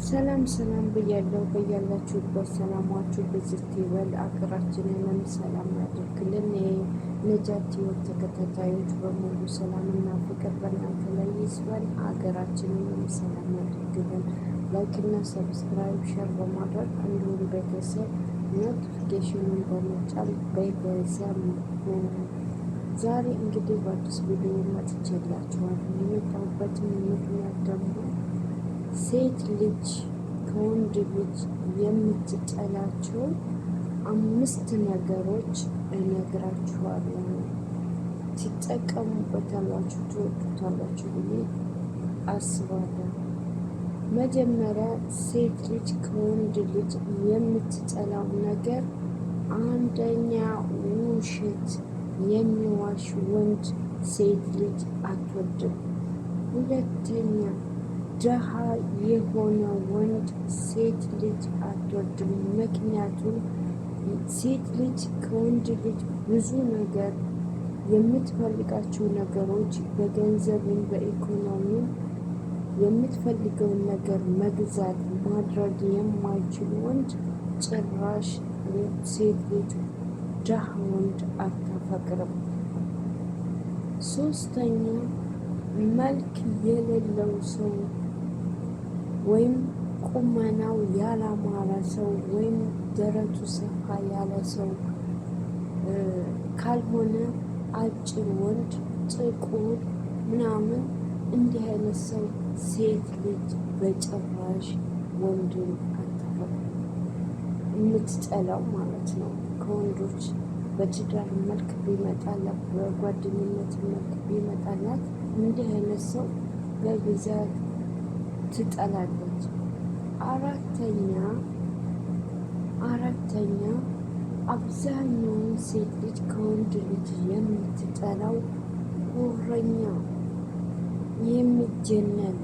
ሰላም ሰላም ብያለሁ። በያላችሁበት ሰላማችሁ ብዝት ይበል። አገራችንንም ሰላም ያድርግልን። የነጃት ህይወት ተከታታዮች በሙሉ ሰላምና ፍቅር በእናንተ ላይ ይስፈን። አገራችንንም ሰላም ያድርግልን። ላይክና ሰብስክራይብ ሸር በማድረግ እንዲሁም ቤተሰብ ኖቲፊኬሽኑን በመጫን ቤተሰብ ዛሬ እንግዲህ በአዲስ ቪዲዮ መጥቼላችኋለሁ። የመጣሁበትን ምክንያት ደግሞ ሴት ልጅ ከወንድ ልጅ የምትጠላቸው 5 ነገሮች እነግራችኋለሁ። ትጠቀሙበታላችሁ፣ ትወዱታላችሁ ብዬ አስባለሁ። መጀመሪያ ሴት ልጅ ከወንድ ልጅ የምትጠላው ነገር አንደኛ ውሸት። የሚዋሽ ወንድ ሴት ልጅ አትወድም። ሁለተኛ ደሃ የሆነ ወንድ ሴት ልጅ አትወድም። ምክንያቱም ሴት ልጅ ከወንድ ልጅ ብዙ ነገር የምትፈልጋቸው ነገሮች በገንዘብም በኢኮኖሚም የምትፈልገውን ነገር መግዛት ማድረግ የማይችል ወንድ ጭራሽ ሴት ልጅ ደሃ ወንድ አታፈቅርም። ሶስተኛ መልክ የሌለው ሰው ወይም ቁመናው ያላማረ ሰው ወይም ደረቱ ሰፋ ያለ ሰው ካልሆነ አጭር ወንድ፣ ጥቁር ምናምን እንዲህ አይነት ሰው ሴት ልጅ በጭራሽ ወንድን አታፈቅርም። የምትጠላው ማለት ነው። ከወንዶች በትዳር መልክ ቢመጣላት፣ በጓደኝነት መልክ ቢመጣላት እንዲህ አይነት ሰው በብዛት ትጠላለች። አራተኛ አብዛኛውን ሴት ልጅ ከወንድ ልጅ የምትጠላው ጉረኛ፣ የሚጀነን፣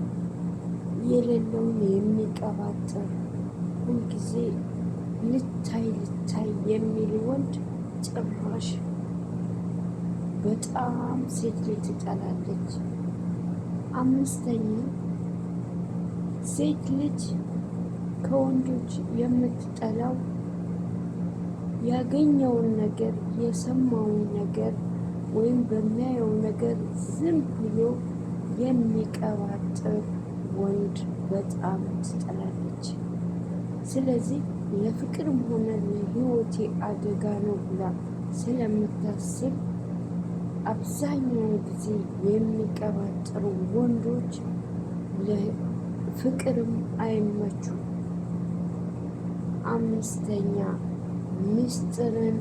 የሌለውን የሚቀባጥር፣ ሁልጊዜ ልታይ የሚል ወንድ ጭራሽ በጣም ሴት ልጅ ትጠላለች። አምስተኛ ሴት ልጅ ከወንዶች የምትጠላው ያገኘውን ነገር የሰማውን ነገር ወይም በሚያየው ነገር ዝም ብሎ የሚቀባጥር ወንድ በጣም ትጠላለች። ስለዚህ ለፍቅርም ሆነ ለሕይወቴ አደጋ ነው ብላ ስለምታስብ አብዛኛውን ጊዜ የሚቀባጥሩ ወንዶች ለፍቅርም አይመቹም። አምስተኛ ምስጢርን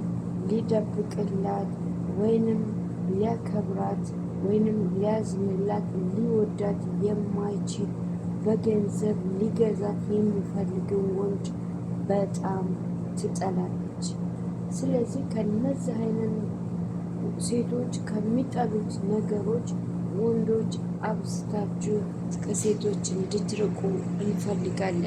ሊደብቅላት ወይንም ሊያከብራት ወይንም ሊያዝንላት ሊወዳት የማይችል በገንዘብ ሊገዛት የሚፈልግን ወንድ በጣም ትጠላለች። ስለዚህ ከነዚህ አይነት ሴቶች ከሚጠሉት ነገሮች ወንዶች አብስታችሁ ከሴቶች እንድትርቁ እንፈልጋለን።